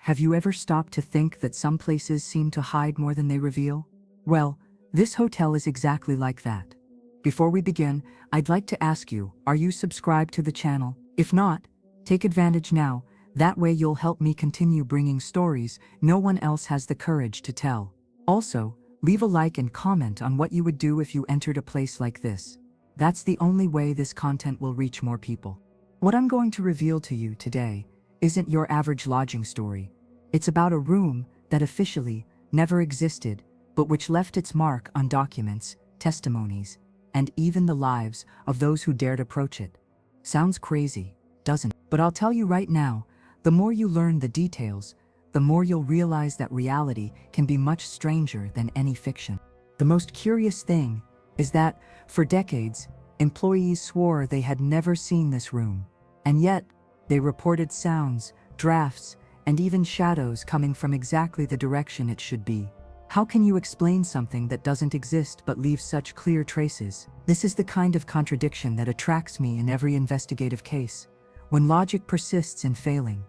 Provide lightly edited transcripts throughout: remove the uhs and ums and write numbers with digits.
Have you ever stopped to think that some places seem to hide more than they reveal? Well, this hotel is exactly like that. Before we begin, I'd like to ask you, are you subscribed to the channel? If not, take advantage now, that way you'll help me continue bringing stories no one else has the courage to tell. Also, leave a like and comment on what you would do if you entered a place like this. That's the only way this content will reach more people. What I'm going to reveal to you today isn't your average lodging story. It's about a room that officially never existed, but which left its mark on documents, testimonies, and even the lives of those who dared approach it. Sounds crazy, doesn't it? But I'll tell you right now, the more you learn the details, the more you'll realize that reality can be much stranger than any fiction. The most curious thing is that, for decades, employees swore they had never seen this room. And yet, they reported sounds, drafts, and even shadows coming from exactly the direction it should be. How can you explain something that doesn't exist but leaves such clear traces? This is the kind of contradiction that attracts me in every investigative case, when logic persists in failing.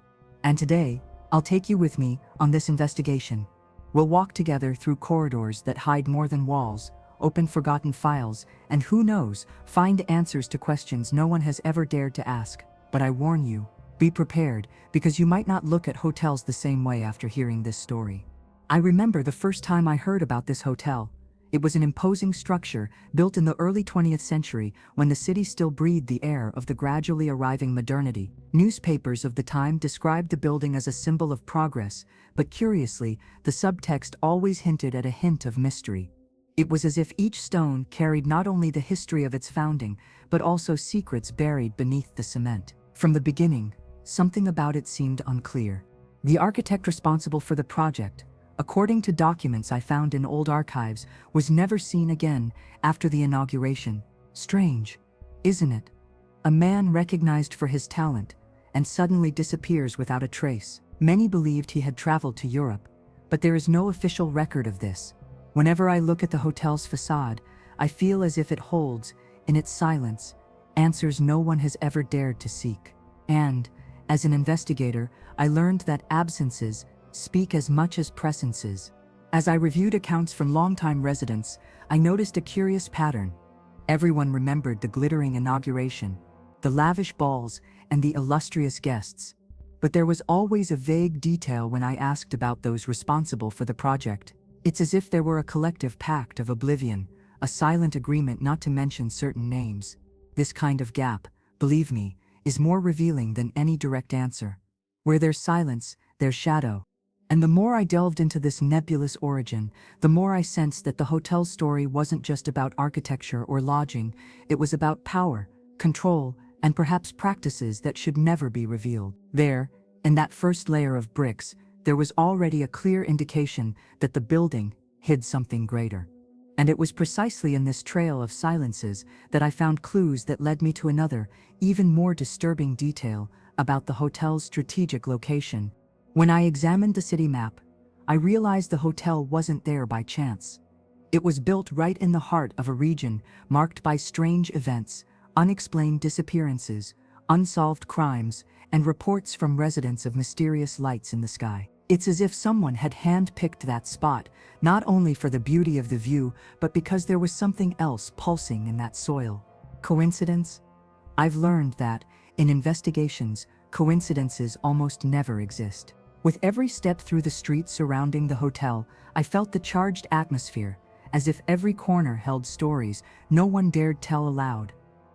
And today, I'll take you with me on this investigation. We'll walk together through corridors that hide more than walls, open forgotten files, and who knows, find answers to questions no one has ever dared to ask. But I warn you, be prepared, because you might not look at hotels the same way after hearing this story. I remember the first time I heard about this hotel. It was an imposing structure built in the early 20th century when the city still breathed the air of the gradually arriving modernity. Newspapers of the time described the building as a symbol of progress, but curiously, the subtext always hinted at a hint of mystery. It was as if each stone carried not only the history of its founding, but also secrets buried beneath the cement. From the beginning, something about it seemed unclear. The architect responsible for the project, according to documents I found in old archives, was never seen again after the inauguration. Strange, isn't it? A man recognized for his talent and suddenly disappears without a trace. Many believed he had traveled to Europe, but there is no official record of this. Whenever I look at the hotel's facade, I feel as if it holds, in its silence, answers no one has ever dared to seek. And, as an investigator, I learned that absences speak as much as presences. As I reviewed accounts from longtime residents, I noticed a curious pattern. Everyone remembered the glittering inauguration, the lavish balls, and the illustrious guests. But there was always a vague detail when I asked about those responsible for the project. It's as if there were a collective pact of oblivion, a silent agreement not to mention certain names. This kind of gap, believe me, is more revealing than any direct answer. Where there's silence, there's shadow. And the more I delved into this nebulous origin, the more I sensed that the hotel's story wasn't just about architecture or lodging, it was about power, control, and perhaps practices that should never be revealed. There, in that first layer of bricks, there was already a clear indication that the building hid something greater. And it was precisely in this trail of silences that I found clues that led me to another, even more disturbing detail about the hotel's strategic location. When I examined the city map, I realized the hotel wasn't there by chance. It was built right in the heart of a region marked by strange events, unexplained disappearances, unsolved crimes, and reports from residents of mysterious lights in the sky. It's as if someone had hand-picked that spot, not only for the beauty of the view, but because there was something else pulsing in that soil. Coincidence? I've learned that, in investigations, coincidences almost never exist. With every step through the streets surrounding the hotel, I felt the charged atmosphere, as if every corner held stories no one dared tell aloud.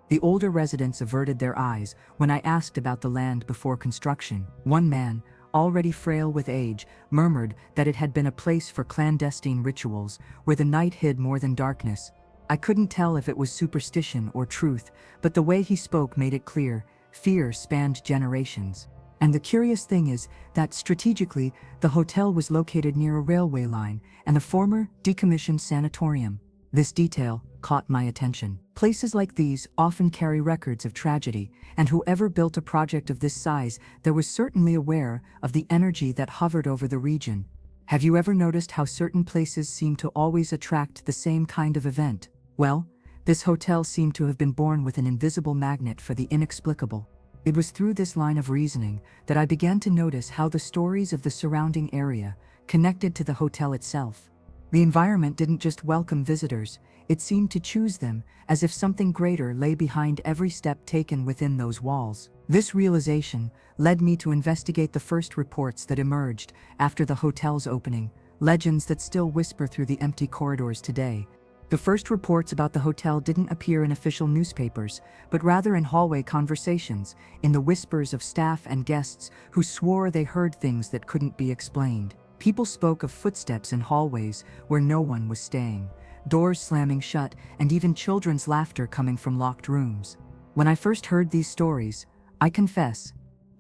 The older residents averted their eyes when I asked about the land before construction. One man, already frail with age, murmured that it had been a place for clandestine rituals, where the night hid more than darkness. I couldn't tell if it was superstition or truth, but the way he spoke made it clear: fear spanned generations. And the curious thing is that strategically, the hotel was located near a railway line and a former decommissioned sanatorium. This detail caught my attention. Places like these often carry records of tragedy, and whoever built a project of this size, there was certainly aware of the energy that hovered over the region. Have you ever noticed how certain places seem to always attract the same kind of event? Well, this hotel seemed to have been born with an invisible magnet for the inexplicable. It was through this line of reasoning that I began to notice how the stories of the surrounding area connected to the hotel itself. The environment didn't just welcome visitors, it seemed to choose them, as if something greater lay behind every step taken within those walls. This realization led me to investigate the first reports that emerged after the hotel's opening, legends that still whisper through the empty corridors today. The first reports about the hotel didn't appear in official newspapers, but rather in hallway conversations, in the whispers of staff and guests who swore they heard things that couldn't be explained. People spoke of footsteps in hallways where no one was staying, doors slamming shut, and even children's laughter coming from locked rooms. When I first heard these stories, I confess,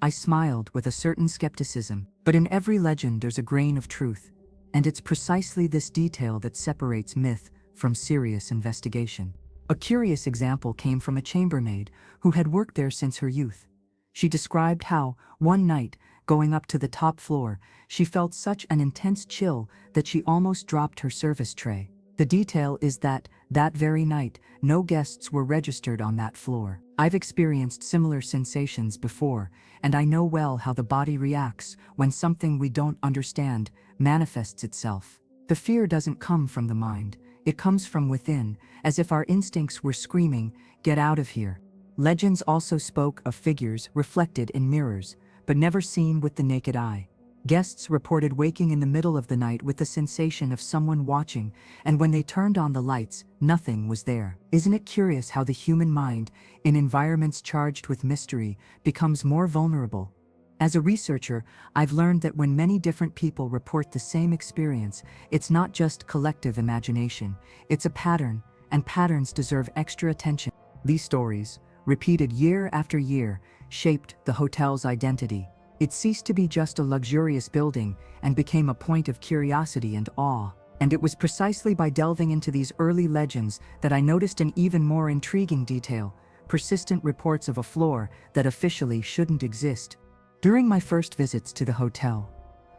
I smiled with a certain skepticism. But in every legend there's a grain of truth, and it's precisely this detail that separates myth from serious investigation. A curious example came from a chambermaid who had worked there since her youth. She described how, one night, going up to the top floor, she felt such an intense chill that she almost dropped her service tray. The detail is that very night, no guests were registered on that floor. I've experienced similar sensations before, and I know well how the body reacts when something we don't understand manifests itself. The fear doesn't come from the mind. It comes from within, as if our instincts were screaming, "Get out of here." Legends also spoke of figures reflected in mirrors, but never seen with the naked eye. Guests reported waking in the middle of the night with the sensation of someone watching, and when they turned on the lights, nothing was there. Isn't it curious how the human mind, in environments charged with mystery, becomes more vulnerable? As a researcher, I've learned that when many different people report the same experience, it's not just collective imagination, it's a pattern, and patterns deserve extra attention. These stories, repeated year after year, shaped the hotel's identity. It ceased to be just a luxurious building and became a point of curiosity and awe. And it was precisely by delving into these early legends that I noticed an even more intriguing detail: persistent reports of a floor that officially shouldn't exist. During my first visits to the hotel,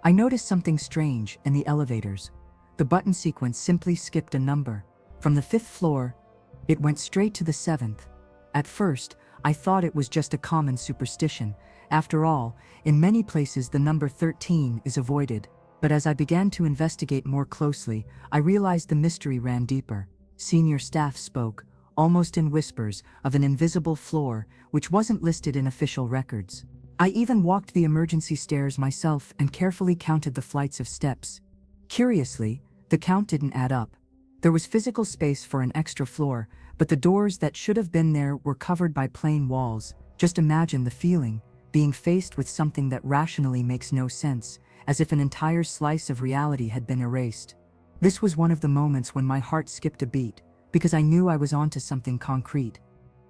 I noticed something strange in the elevators. The button sequence simply skipped a number. From the 5th floor, it went straight to the 7th. At first, I thought it was just a common superstition. After all, in many places the number 13 is avoided. But as I began to investigate more closely, I realized the mystery ran deeper. Senior staff spoke, almost in whispers, of an invisible floor which wasn't listed in official records. I even walked the emergency stairs myself and carefully counted the flights of steps. Curiously, the count didn't add up. There was physical space for an extra floor, but the doors that should have been there were covered by plain walls. Just imagine the feeling, being faced with something that rationally makes no sense, as if an entire slice of reality had been erased. This was one of the moments when my heart skipped a beat, because I knew I was onto something concrete.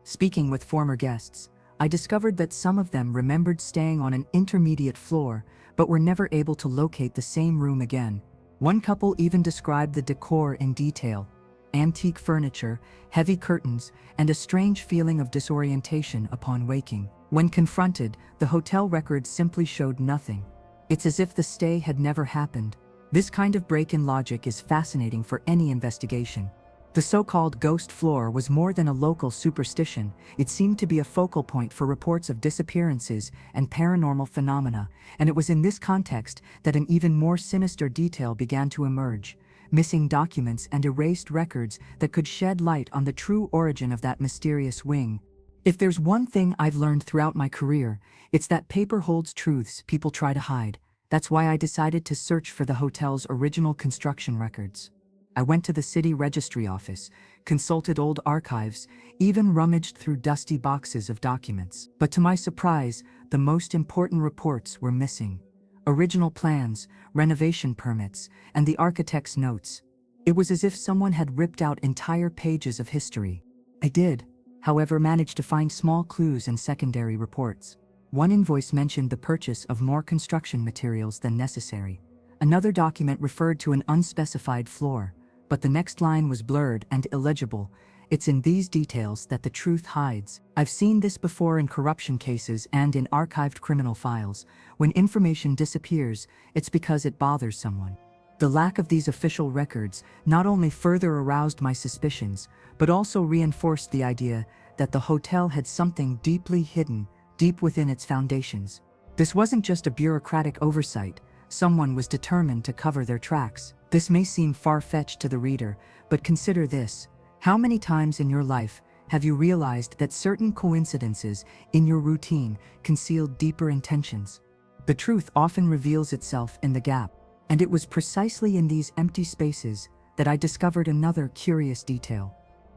Speaking with former guests, I discovered that some of them remembered staying on an intermediate floor, but were never able to locate the same room again. One couple even described the decor in detail: antique furniture, heavy curtains, and a strange feeling of disorientation upon waking. When confronted, the hotel records simply showed nothing. It's as if the stay had never happened. This kind of break in logic is fascinating for any investigation. The so-called ghost floor was more than a local superstition. It seemed to be a focal point for reports of disappearances and paranormal phenomena, and it was in this context that an even more sinister detail began to emerge: missing documents and erased records that could shed light on the true origin of that mysterious wing. If there's one thing I've learned throughout my career, it's that paper holds truths people try to hide. That's why I decided to search for the hotel's original construction records. I went to the city registry office, consulted old archives, even rummaged through dusty boxes of documents. But to my surprise, the most important reports were missing: original plans, renovation permits, and the architect's notes. It was as if someone had ripped out entire pages of history. I did, however, manage to find small clues in secondary reports. One invoice mentioned the purchase of more construction materials than necessary. Another document referred to an unspecified floor, but the next line was blurred and illegible. It's in these details that the truth hides. I've seen this before in corruption cases and in archived criminal files. When information disappears, it's because it bothers someone. The lack of these official records not only further aroused my suspicions, but also reinforced the idea that the hotel had something deeply hidden deep within its foundations. This wasn't just a bureaucratic oversight, someone was determined to cover their tracks. This may seem far-fetched to the reader, but consider this. How many times in your life have you realized that certain coincidences in your routine conceal deeper intentions? The truth often reveals itself in the gap, and it was precisely in these empty spaces that I discovered another curious detail.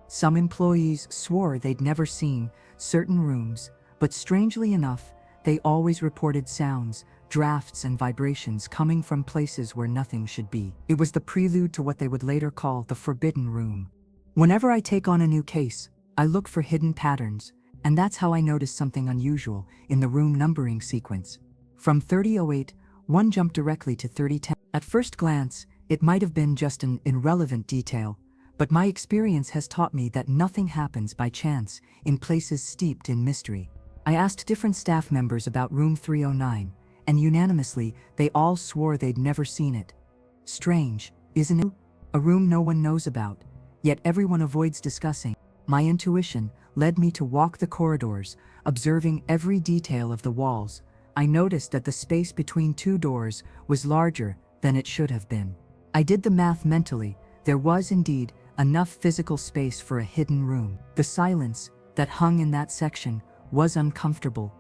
Some employees swore they'd never seen certain rooms, but strangely enough, they always reported sounds, drafts, and vibrations coming from places where nothing should be. It was the prelude to what they would later call the forbidden room. Whenever I take on a new case, I look for hidden patterns, and that's how I noticed something unusual in the room numbering sequence. From 3008, one jumped directly to 3010. At first glance, it might have been just an irrelevant detail, but my experience has taught me that nothing happens by chance in places steeped in mystery. I asked different staff members about room 309, and unanimously, they all swore they'd never seen it. Strange, isn't it? A room no one knows about, yet everyone avoids discussing. My intuition led me to walk the corridors, observing every detail of the walls. I noticed that the space between two doors was larger than it should have been. I did the math mentally. There was indeed enough physical space for a hidden room. The silence that hung in that section was uncomfortable.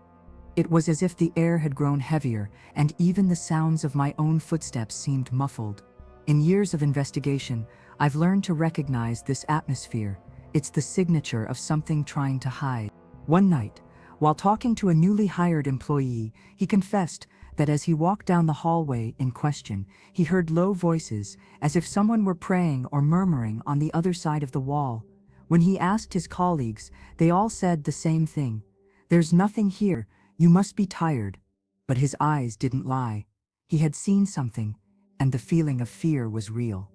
It was as if the air had grown heavier, and even the sounds of my own footsteps seemed muffled. In years of investigation, I've learned to recognize this atmosphere. It's the signature of something trying to hide. One night, while talking to a newly hired employee, he confessed that as he walked down the hallway in question, he heard low voices, as if someone were praying or murmuring on the other side of the wall. When he asked his colleagues, they all said the same thing. "There's nothing here, you must be tired." But his eyes didn't lie. He had seen something, and the feeling of fear was real.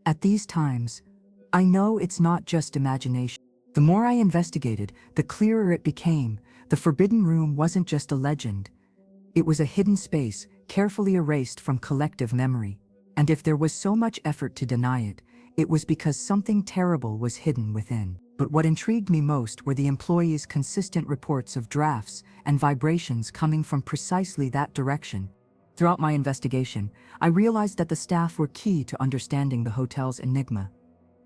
At these times, I know it's not just imagination. The more I investigated, the clearer it became. The forbidden room wasn't just a legend. It was a hidden space, carefully erased from collective memory. And if there was so much effort to deny it, it was because something terrible was hidden within. But what intrigued me most were the employees' consistent reports of drafts and vibrations coming from precisely that direction. Throughout my investigation, I realized that the staff were key to understanding the hotel's enigma.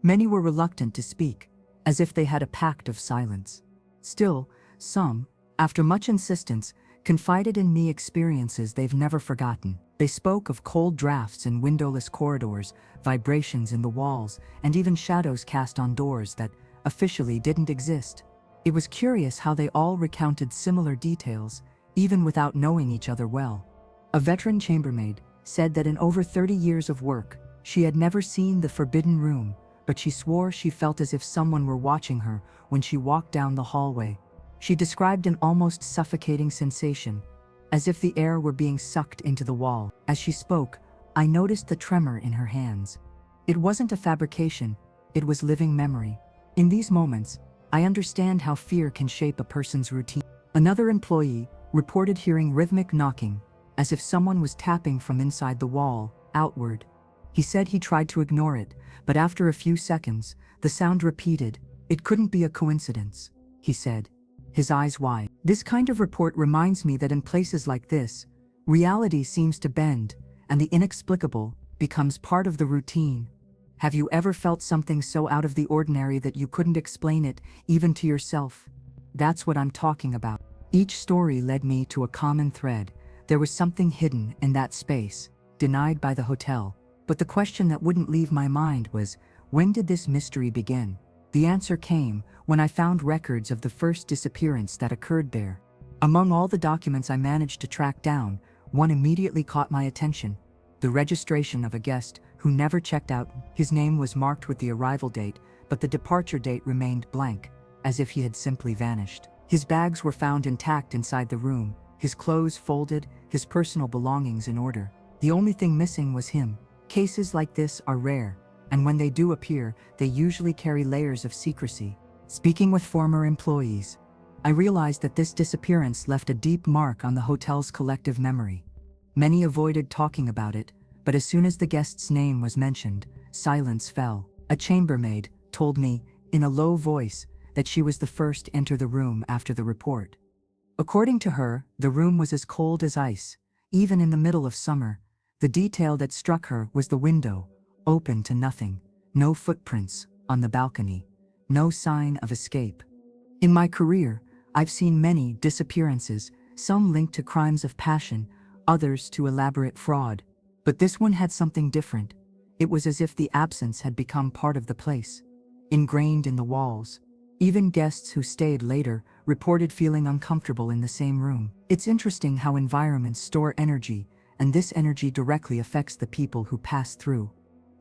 Many were reluctant to speak, as if they had a pact of silence. Still, some, after much insistence, confided in me experiences they've never forgotten. They spoke of cold drafts in windowless corridors, vibrations in the walls, and even shadows cast on doors that officially didn't exist. It was curious how they all recounted similar details, even without knowing each other well. A veteran chambermaid said that in over 30 years of work, she had never seen the forbidden room, but she swore she felt as if someone were watching her when she walked down the hallway. She described an almost suffocating sensation, as if the air were being sucked into the wall. As she spoke, I noticed the tremor in her hands. It wasn't a fabrication, it was living memory. In these moments, I understand how fear can shape a person's routine. Another employee reported hearing rhythmic knocking, as if someone was tapping from inside the wall, outward. He said he tried to ignore it, but after a few seconds, the sound repeated. "It couldn't be a coincidence," he said, his eyes wide. This kind of report reminds me that in places like this, reality seems to bend, and the inexplicable becomes part of the routine. Have you ever felt something so out of the ordinary that you couldn't explain it, even to yourself? That's what I'm talking about. Each story led me to a common thread. There was something hidden in that space, denied by the hotel. But the question that wouldn't leave my mind was, when did this mystery begin? The answer came when I found records of the first disappearance that occurred there. Among all the documents I managed to track down, one immediately caught my attention: the registration of a guest who never checked out. His name was marked with the arrival date, but the departure date remained blank, as if he had simply vanished. His bags were found intact inside the room, his clothes folded, his personal belongings in order. The only thing missing was him. Cases like this are rare, and when they do appear, they usually carry layers of secrecy. Speaking with former employees, I realized that this disappearance left a deep mark on the hotel's collective memory. Many avoided talking about it, but as soon as the guest's name was mentioned, silence fell. A chambermaid told me, in a low voice, that she was the first to enter the room after the report. According to her, the room was as cold as ice, even in the middle of summer. The detail that struck her was the window, open to nothing, no footprints on the balcony, no sign of escape. In my career, I've seen many disappearances, some linked to crimes of passion, others to elaborate fraud. But this one had something different. It was as if the absence had become part of the place, ingrained in the walls. Even guests who stayed later reported feeling uncomfortable in the same room. It's interesting how environments store energy, and this energy directly affects the people who pass through.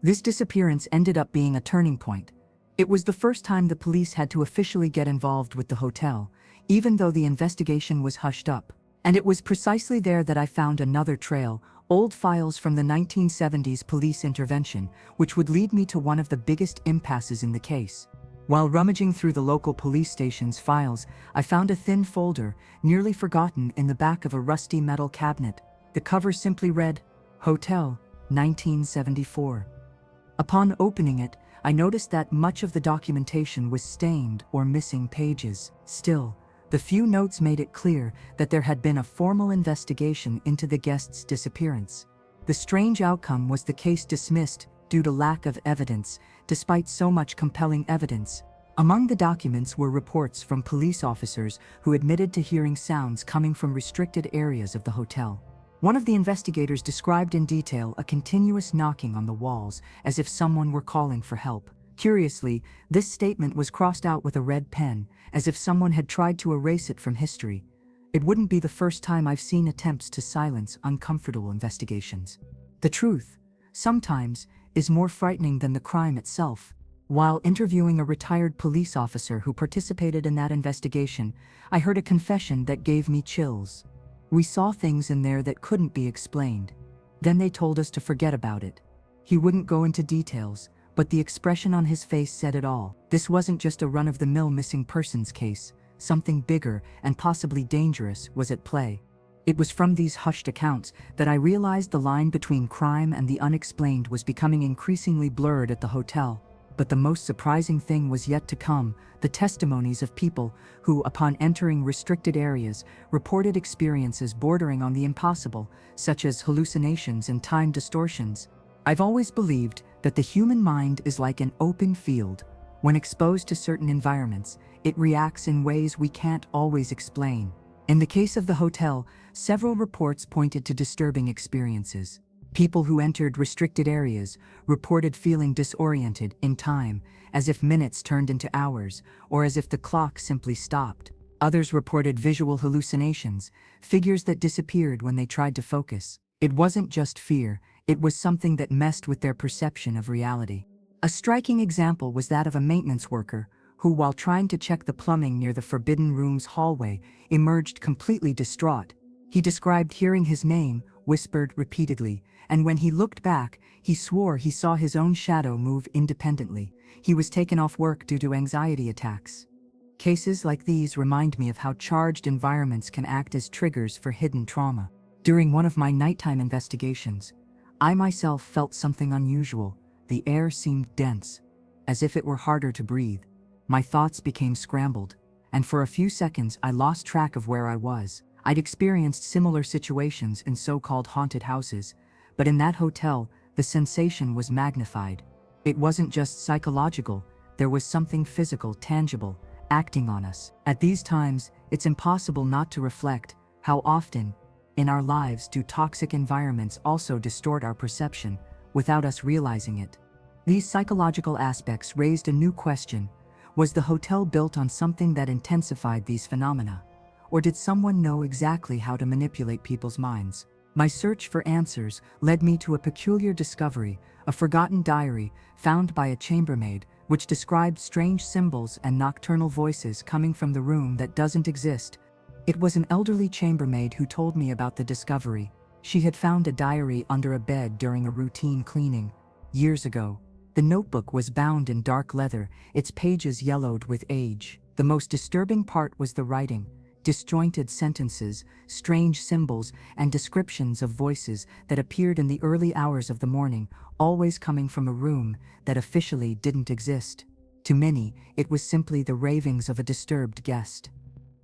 This disappearance ended up being a turning point. It was the first time the police had to officially get involved with the hotel, even though the investigation was hushed up. And it was precisely there that I found another trail, old files from the 1970s police intervention, which would lead me to one of the biggest impasses in the case. While rummaging through the local police station's files, I found a thin folder, nearly forgotten, in the back of a rusty metal cabinet. The cover simply read, Hotel, 1974. Upon opening it, I noticed that much of the documentation was stained or missing pages. Still, the few notes made it clear that there had been a formal investigation into the guest's disappearance. The strange outcome was the case dismissed due to lack of evidence, despite so much compelling evidence. Among the documents were reports from police officers who admitted to hearing sounds coming from restricted areas of the hotel. One of the investigators described in detail a continuous knocking on the walls, as if someone were calling for help. Curiously, this statement was crossed out with a red pen, as if someone had tried to erase it from history. It wouldn't be the first time I've seen attempts to silence uncomfortable investigations. The truth, sometimes, is more frightening than the crime itself. While interviewing a retired police officer who participated in that investigation, I heard a confession that gave me chills. We saw things in there that couldn't be explained. Then they told us to forget about it. He wouldn't go into details, but the expression on his face said it all. This wasn't just a run-of-the-mill missing persons case. Something bigger and possibly dangerous was at play. It was from these hushed accounts that I realized the line between crime and the unexplained was becoming increasingly blurred at the hotel. But the most surprising thing was yet to come: the testimonies of people who, upon entering restricted areas, reported experiences bordering on the impossible, such as hallucinations and time distortions. I've always believed that the human mind is like an open field. When exposed to certain environments, it reacts in ways we can't always explain. In the case of the hotel, several reports pointed to disturbing experiences. People who entered restricted areas reported feeling disoriented in time, as if minutes turned into hours, or as if the clock simply stopped. Others reported visual hallucinations, figures that disappeared when they tried to focus. It wasn't just fear, it was something that messed with their perception of reality. A striking example was that of a maintenance worker who, while trying to check the plumbing near the Forbidden Room's hallway, emerged completely distraught. He described hearing his name whispered repeatedly, and when he looked back, he swore he saw his own shadow move independently. He was taken off work due to anxiety attacks. Cases like these remind me of how charged environments can act as triggers for hidden trauma. During one of my nighttime investigations, I myself felt something unusual. The air seemed dense, as if it were harder to breathe. My thoughts became scrambled, and for a few seconds I lost track of where I was. I'd experienced similar situations in so-called haunted houses, but in that hotel, the sensation was magnified. It wasn't just psychological, there was something physical, tangible, acting on us. At these times, it's impossible not to reflect how often, in our lives, do toxic environments also distort our perception without us realizing it. These psychological aspects raised a new question. Was the hotel built on something that intensified these phenomena? Or did someone know exactly how to manipulate people's minds? My search for answers led me to a peculiar discovery, a forgotten diary found by a chambermaid, which described strange symbols and nocturnal voices coming from the room that doesn't exist. It was an elderly chambermaid who told me about the discovery. She had found a diary under a bed during a routine cleaning years ago. The notebook was bound in dark leather, its pages yellowed with age. The most disturbing part was the writing. Disjointed sentences, strange symbols, and descriptions of voices that appeared in the early hours of the morning, always coming from a room that officially didn't exist. To many, it was simply the ravings of a disturbed guest.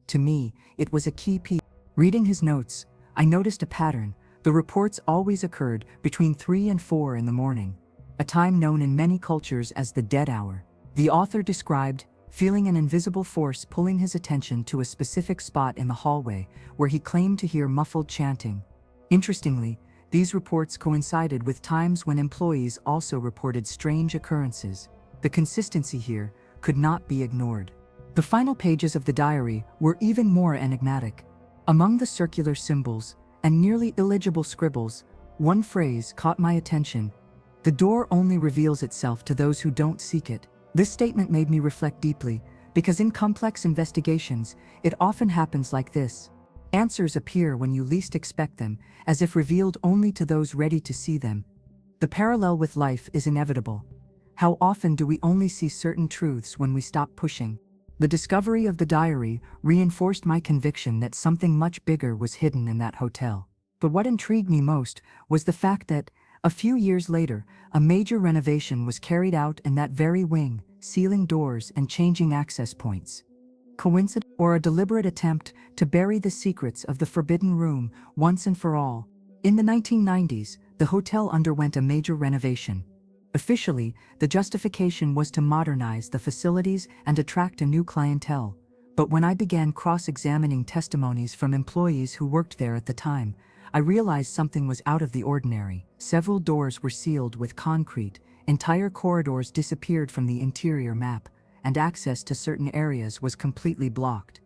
To me, it was a key piece. Reading his notes, I noticed a pattern. The reports always occurred between 3 and 4 in the morning, a time known in many cultures as the dead hour. The author described feeling an invisible force pulling his attention to a specific spot in the hallway where he claimed to hear muffled chanting. Interestingly, these reports coincided with times when employees also reported strange occurrences. The consistency here could not be ignored. The final pages of the diary were even more enigmatic. Among the circular symbols and nearly illegible scribbles, one phrase caught my attention: "The door only reveals itself to those who don't seek it." This statement made me reflect deeply, because in complex investigations, it often happens like this. Answers appear when you least expect them, as if revealed only to those ready to see them. The parallel with life is inevitable. How often do we only see certain truths when we stop pushing? The discovery of the diary reinforced my conviction that something much bigger was hidden in that hotel. But what intrigued me most was the fact that, a few years later, a major renovation was carried out in that very wing, sealing doors and changing access points. Coincidence, or a deliberate attempt to bury the secrets of the forbidden room once and for all? In the 1990s, the hotel underwent a major renovation. Officially, the justification was to modernize the facilities and attract a new clientele. But when I began cross-examining testimonies from employees who worked there at the time, I realized something was out of the ordinary. Several doors were sealed with concrete, entire corridors disappeared from the interior map, and access to certain areas was completely blocked.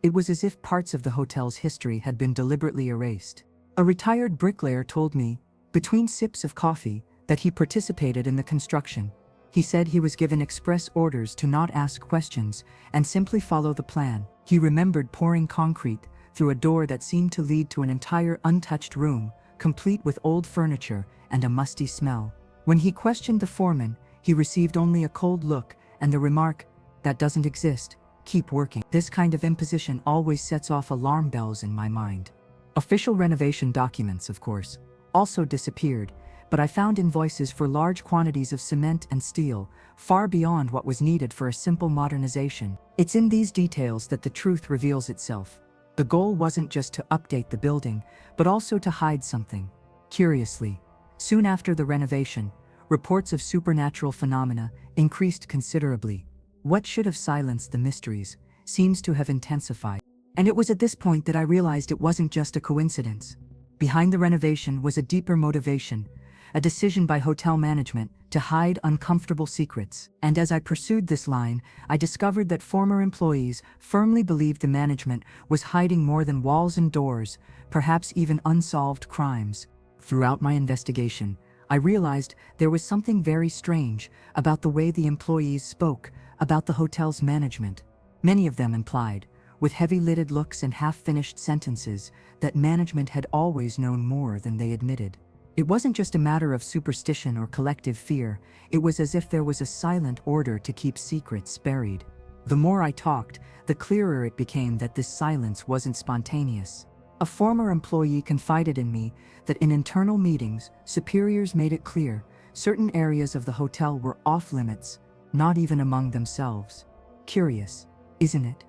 It was as if parts of the hotel's history had been deliberately erased. A retired bricklayer told me, between sips of coffee, that he participated in the construction. He said he was given express orders to not ask questions and simply follow the plan. He remembered pouring concrete through a door that seemed to lead to an entire untouched room, complete with old furniture and a musty smell. When he questioned the foreman, he received only a cold look and the remark, "That doesn't exist, keep working." This kind of imposition always sets off alarm bells in my mind. Official renovation documents, of course, also disappeared, but I found invoices for large quantities of cement and steel, far beyond what was needed for a simple modernization. It's in these details that the truth reveals itself. The goal wasn't just to update the building, but also to hide something. Curiously, soon after the renovation, reports of supernatural phenomena increased considerably. What should have silenced the mysteries seems to have intensified. And it was at this point that I realized it wasn't just a coincidence. Behind the renovation was a deeper motivation, a decision by hotel management to hide uncomfortable secrets. And as I pursued this line, I discovered that former employees firmly believed the management was hiding more than walls and doors, perhaps even unsolved crimes. Throughout my investigation, I realized there was something very strange about the way the employees spoke about the hotel's management. Many of them implied, with heavy-lidded looks and half-finished sentences, that management had always known more than they admitted. It wasn't just a matter of superstition or collective fear, it was as if there was a silent order to keep secrets buried. The more I talked, the clearer it became that this silence wasn't spontaneous. A former employee confided in me that in internal meetings, superiors made it clear certain areas of the hotel were off-limits, not even among themselves. Curious, isn't it?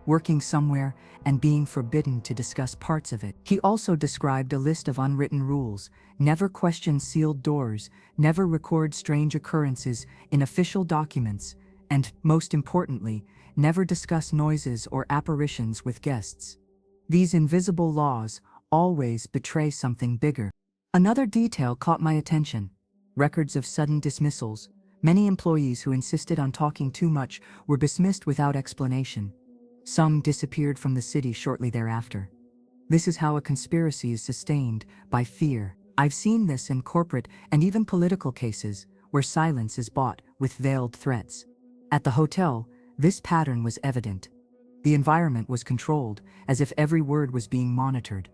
Working somewhere and being forbidden to discuss parts of it. He also described a list of unwritten rules: never question sealed doors, never record strange occurrences in official documents, and, most importantly, never discuss noises or apparitions with guests. These invisible laws always betray something bigger. Another detail caught my attention: records of sudden dismissals. Many employees who insisted on talking too much were dismissed without explanation. Some disappeared from the city shortly thereafter. This is how a conspiracy is sustained, by fear. I've seen this in corporate and even political cases, where silence is bought with veiled threats. At the hotel, this pattern was evident. The environment was controlled, as if every word was being monitored.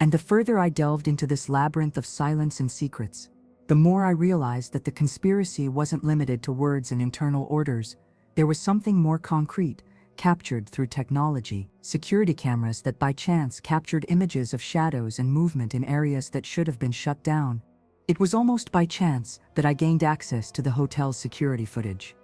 And the further I delved into this labyrinth of silence and secrets, the more I realized that the conspiracy wasn't limited to words and internal orders. There was something more concrete, captured through technology, security cameras that by chance captured images of shadows and movement in areas that should have been shut down. It was almost by chance that I gained access to the hotel's security footage.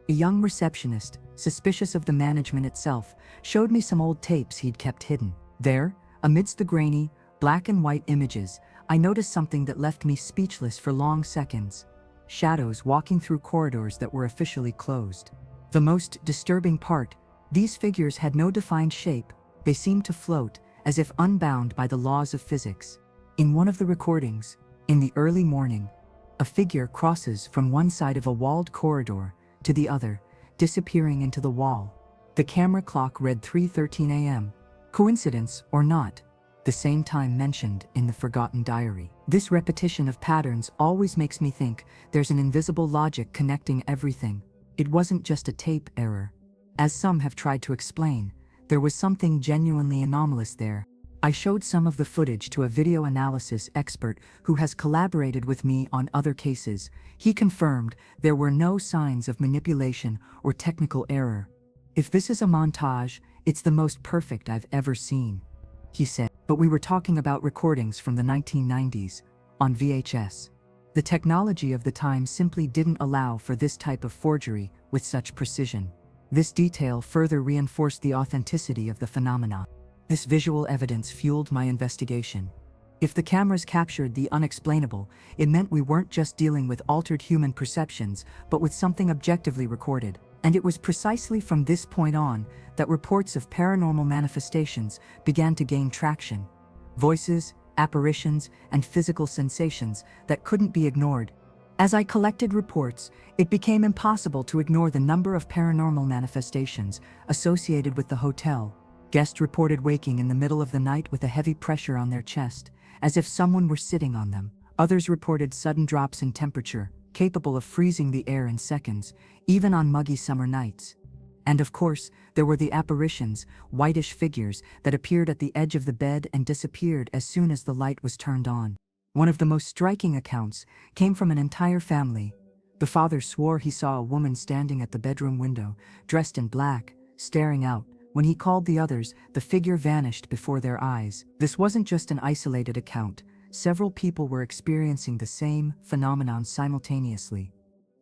A young receptionist, suspicious of the management itself, showed me some old tapes he'd kept hidden. There, amidst the grainy, black and white images, I noticed something that left me speechless for long seconds. Shadows walking through corridors that were officially closed. The most disturbing part, these figures had no defined shape, they seemed to float, as if unbound by the laws of physics. In one of the recordings, in the early morning, a figure crosses from one side of a walled corridor to the other, disappearing into the wall. The camera clock read 3:13 a.m. Coincidence or not, the same time mentioned in the forgotten diary. This repetition of patterns always makes me think there's an invisible logic connecting everything. It wasn't just a tape error. As some have tried to explain, there was something genuinely anomalous there. I showed some of the footage to a video analysis expert who has collaborated with me on other cases. He confirmed there were no signs of manipulation or technical error. If this is a montage, it's the most perfect I've ever seen, he said. But we were talking about recordings from the 1990s, on VHS. The technology of the time simply didn't allow for this type of forgery with such precision. This detail further reinforced the authenticity of the phenomenon. This visual evidence fueled my investigation. If the cameras captured the unexplainable, it meant we weren't just dealing with altered human perceptions, but with something objectively recorded. And it was precisely from this point on that reports of paranormal manifestations began to gain traction. Voices, apparitions, and physical sensations that couldn't be ignored. As I collected reports, it became impossible to ignore the number of paranormal manifestations associated with the hotel. Guests reported waking in the middle of the night with a heavy pressure on their chest, as if someone were sitting on them. Others reported sudden drops in temperature, capable of freezing the air in seconds, even on muggy summer nights. And of course, there were the apparitions, whitish figures that appeared at the edge of the bed and disappeared as soon as the light was turned on. One of the most striking accounts came from an entire family. The father swore he saw a woman standing at the bedroom window, dressed in black, staring out. When he called the others, the figure vanished before their eyes. This wasn't just an isolated account. Several people were experiencing the same phenomenon simultaneously.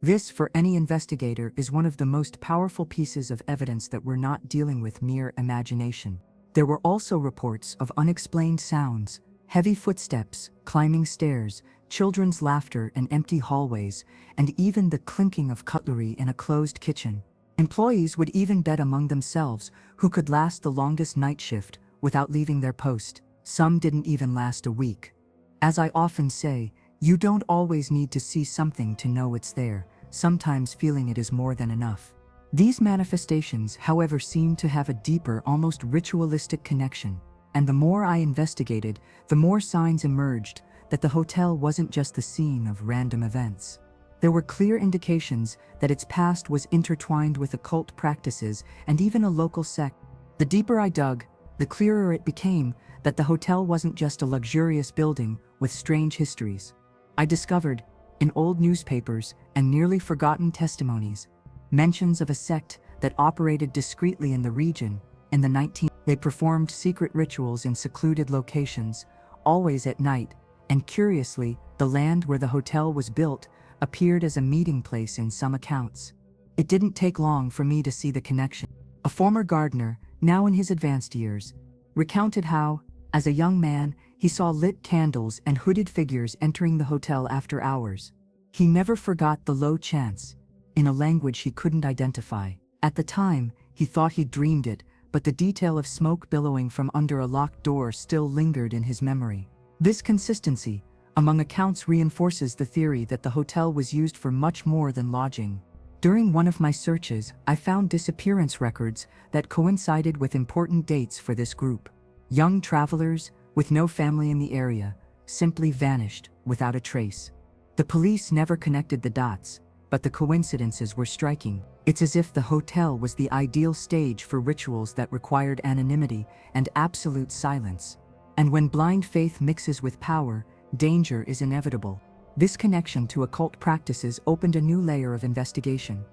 This, for any investigator, is one of the most powerful pieces of evidence that we're not dealing with mere imagination. There were also reports of unexplained sounds, heavy footsteps, climbing stairs, children's laughter in empty hallways, and even the clinking of cutlery in a closed kitchen. Employees would even bet among themselves who could last the longest night shift without leaving their post. Some didn't even last a week. As I often say, you don't always need to see something to know it's there. Sometimes feeling it is more than enough. These manifestations, however, seemed to have a deeper, almost ritualistic connection. And the more I investigated, the more signs emerged that the hotel wasn't just the scene of random events. There were clear indications that its past was intertwined with occult practices and even a local sect. The deeper I dug, the clearer it became that the hotel wasn't just a luxurious building with strange histories. I discovered, in old newspapers and nearly forgotten testimonies, mentions of a sect that operated discreetly in the region. In the 19th, they performed secret rituals in secluded locations, always at night, and curiously, the land where the hotel was built appeared as a meeting place in some accounts. It didn't take long for me to see the connection. A former gardener, now in his advanced years, recounted how, as a young man, he saw lit candles and hooded figures entering the hotel after hours. He never forgot the low chants, in a language he couldn't identify. At the time, he thought he'd dreamed it, but the detail of smoke billowing from under a locked door still lingered in his memory. This consistency among accounts reinforces the theory that the hotel was used for much more than lodging. During one of my searches, I found disappearance records that coincided with important dates for this group. Young travelers, with no family in the area, simply vanished without a trace. The police never connected the dots, but the coincidences were striking. It's as if the hotel was the ideal stage for rituals that required anonymity and absolute silence. And when blind faith mixes with power, danger is inevitable. This connection to occult practices opened a new layer of investigation.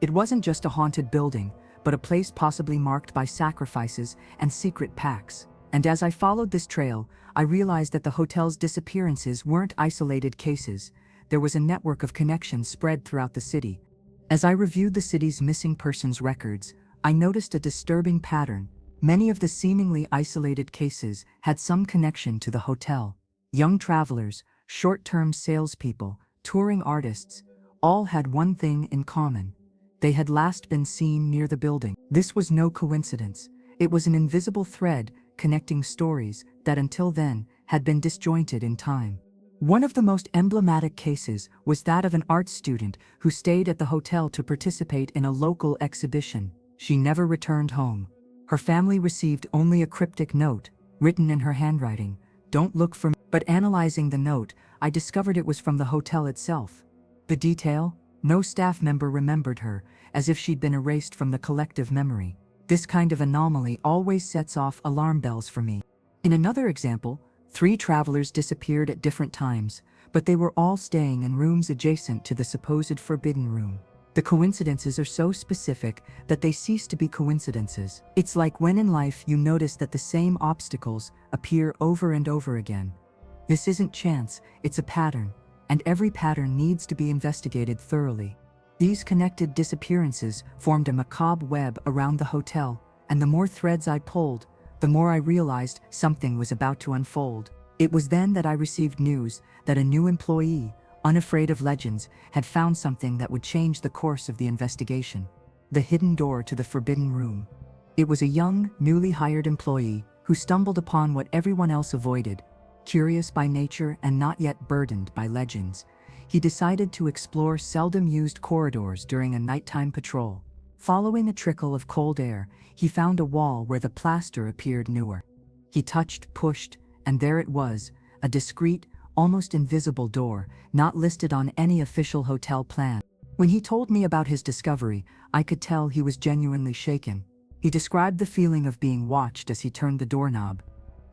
It wasn't just a haunted building, but a place possibly marked by sacrifices and secret pacts. And as I followed this trail, I realized that the hotel's disappearances weren't isolated cases. There was a network of connections spread throughout the city. As I reviewed the city's missing persons records, I noticed a disturbing pattern. Many of the seemingly isolated cases had some connection to the hotel. Young travelers, short-term salespeople, touring artists, all had one thing in common. They had last been seen near the building. This was no coincidence. It was an invisible thread connecting stories that until then had been disjointed in time. One of the most emblematic cases was that of an art student who stayed at the hotel to participate in a local exhibition. She never returned home. Her family received only a cryptic note, written in her handwriting, "Don't look for me." But analyzing the note, I discovered it was from the hotel itself. The detail? No staff member remembered her, as if she'd been erased from the collective memory. This kind of anomaly always sets off alarm bells for me. In another example, 3 travelers disappeared at different times, but they were all staying in rooms adjacent to the supposed forbidden room. The coincidences are so specific that they cease to be coincidences. It's like when in life you notice that the same obstacles appear over and over again. This isn't chance, it's a pattern, and every pattern needs to be investigated thoroughly. These connected disappearances formed a macabre web around the hotel, and the more threads I pulled, the more I realized something was about to unfold. It was then that I received news that a new employee, unafraid of legends, had found something that would change the course of the investigation: the hidden door to the forbidden room. It was a young, newly hired employee who stumbled upon what everyone else avoided. Curious by nature and not yet burdened by legends, he decided to explore seldom-used corridors during a nighttime patrol. Following a trickle of cold air, he found a wall where the plaster appeared newer. He touched, pushed, and there it was, a discreet, almost invisible door, not listed on any official hotel plan. When he told me about his discovery, I could tell he was genuinely shaken. He described the feeling of being watched as he turned the doorknob.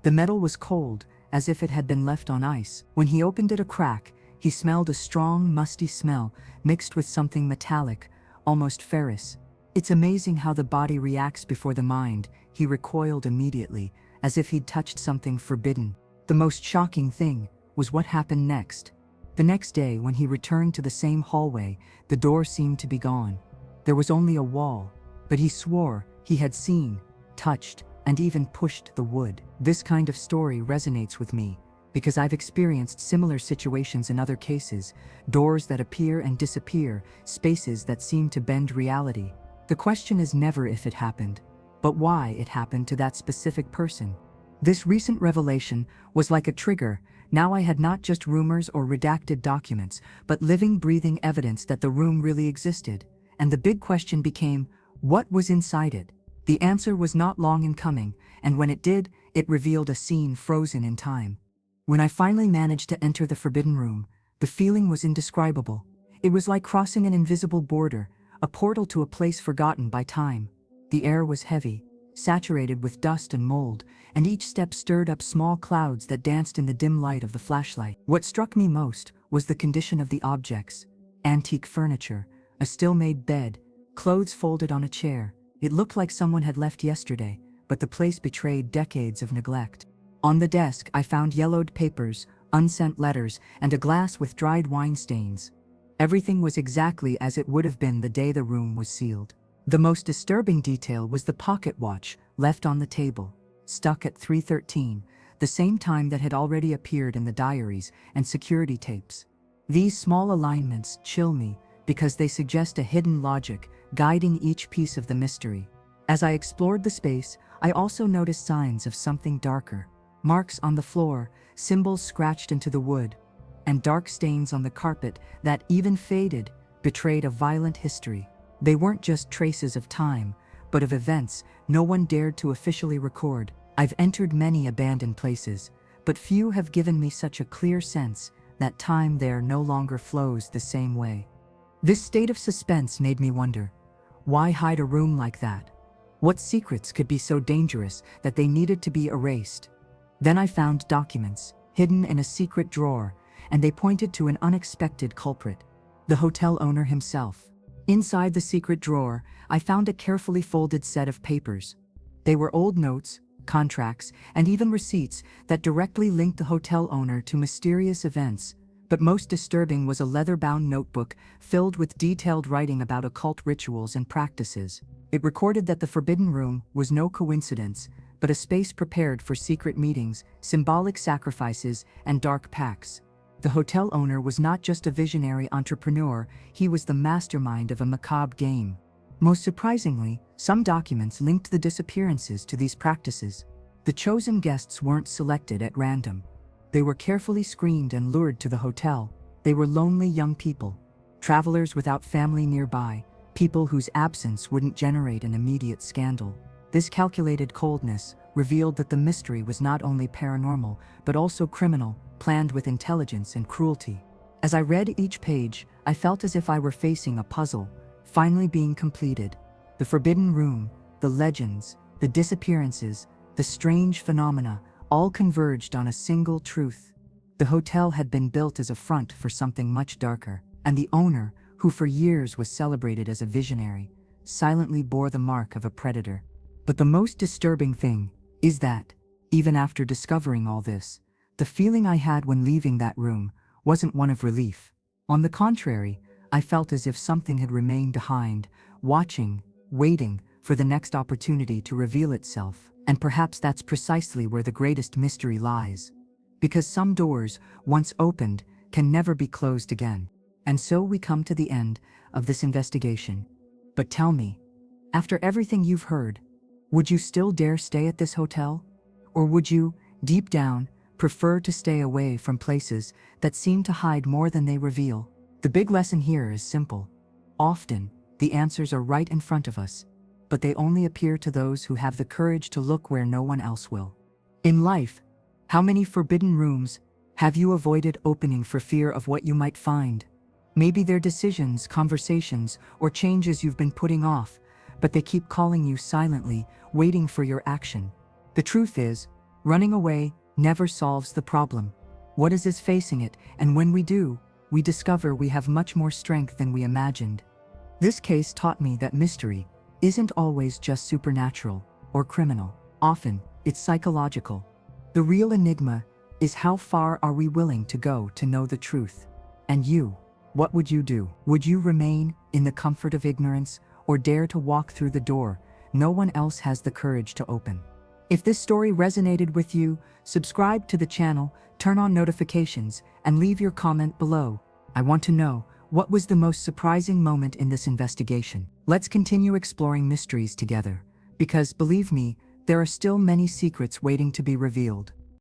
The metal was cold, as if it had been left on ice. When he opened it a crack, he smelled a strong, musty smell mixed with something metallic, almost ferrous. "It's amazing how the body reacts before the mind," he recoiled immediately, as if he'd touched something forbidden. The most shocking thing was what happened next. The next day, when he returned to the same hallway, the door seemed to be gone. There was only a wall, but he swore he had seen, touched, and even pushed the wood. This kind of story resonates with me, because I've experienced similar situations in other cases: doors that appear and disappear, spaces that seem to bend reality. The question is never if it happened, but why it happened to that specific person. This recent revelation was like a trigger. Now I had not just rumors or redacted documents, but living, breathing evidence that the room really existed. And the big question became, what was inside it? The answer was not long in coming, and when it did, it revealed a scene frozen in time. When I finally managed to enter the forbidden room, the feeling was indescribable. It was like crossing an invisible border, a portal to a place forgotten by time. The air was heavy, saturated with dust and mold, and each step stirred up small clouds that danced in the dim light of the flashlight. What struck me most was the condition of the objects: antique furniture, a still-made bed, clothes folded on a chair. It looked like someone had left yesterday, but the place betrayed decades of neglect. On the desk, I found yellowed papers, unsent letters, and a glass with dried wine stains. Everything was exactly as it would have been the day the room was sealed. The most disturbing detail was the pocket watch left on the table, stuck at 3:13, the same time that had already appeared in the diaries and security tapes. These small alignments chill me because they suggest a hidden logic guiding each piece of the mystery. As I explored the space, I also noticed signs of something darker: marks on the floor, symbols scratched into the wood, and dark stains on the carpet that, even faded, betrayed a violent history. They weren't just traces of time, but of events no one dared to officially record. I've entered many abandoned places, but few have given me such a clear sense that time there no longer flows the same way. This state of suspense made me wonder, why hide a room like that? What secrets could be so dangerous that they needed to be erased? Then I found documents, hidden in a secret drawer, and they pointed to an unexpected culprit: the hotel owner himself. Inside the secret drawer, I found a carefully folded set of papers. They were old notes, contracts, and even receipts that directly linked the hotel owner to mysterious events, But most disturbing was a leather-bound notebook filled with detailed writing about occult rituals and practices. It recorded that the Forbidden Room was no coincidence, but a space prepared for secret meetings, symbolic sacrifices, and dark pacts. The hotel owner was not just a visionary entrepreneur, he was the mastermind of a macabre game. Most surprisingly, some documents linked the disappearances to these practices. The chosen guests weren't selected at random. They were carefully screened and lured to the hotel. They were lonely young people, travelers without family nearby, people whose absence wouldn't generate an immediate scandal. This calculated coldness revealed that the mystery was not only paranormal, but also criminal, planned with intelligence and cruelty. As I read each page, I felt as if I were facing a puzzle, finally being completed. The Forbidden Room, the legends, the disappearances, the strange phenomena, all converged on a single truth. The hotel had been built as a front for something much darker, and the owner, who for years was celebrated as a visionary, silently bore the mark of a predator. But the most disturbing thing is that, even after discovering all this, the feeling I had when leaving that room wasn't one of relief. On the contrary, I felt as if something had remained behind, watching, waiting for the next opportunity to reveal itself. And perhaps that's precisely where the greatest mystery lies. Because some doors, once opened, can never be closed again. And so we come to the end of this investigation. But tell me, after everything you've heard, would you still dare stay at this hotel? Or would you, deep down, prefer to stay away from places that seem to hide more than they reveal? The big lesson here is simple. Often, the answers are right in front of us, but they only appear to those who have the courage to look where no one else will. In life, how many forbidden rooms have you avoided opening for fear of what you might find? Maybe they're decisions, conversations, or changes you've been putting off, but they keep calling you silently, waiting for your action. The truth is, running away never solves the problem. What is facing it, and when we do, we discover we have much more strength than we imagined. This case taught me that mystery isn't always just supernatural or criminal. Often, it's psychological. The real enigma is how far are we willing to go to know the truth? And you, what would you do? Would you remain in the comfort of ignorance or dare to walk through the door no one else has the courage to open? If this story resonated with you, subscribe to the channel, turn on notifications, and leave your comment below. I want to know, what was the most surprising moment in this investigation? Let's continue exploring mysteries together, because believe me, there are still many secrets waiting to be revealed.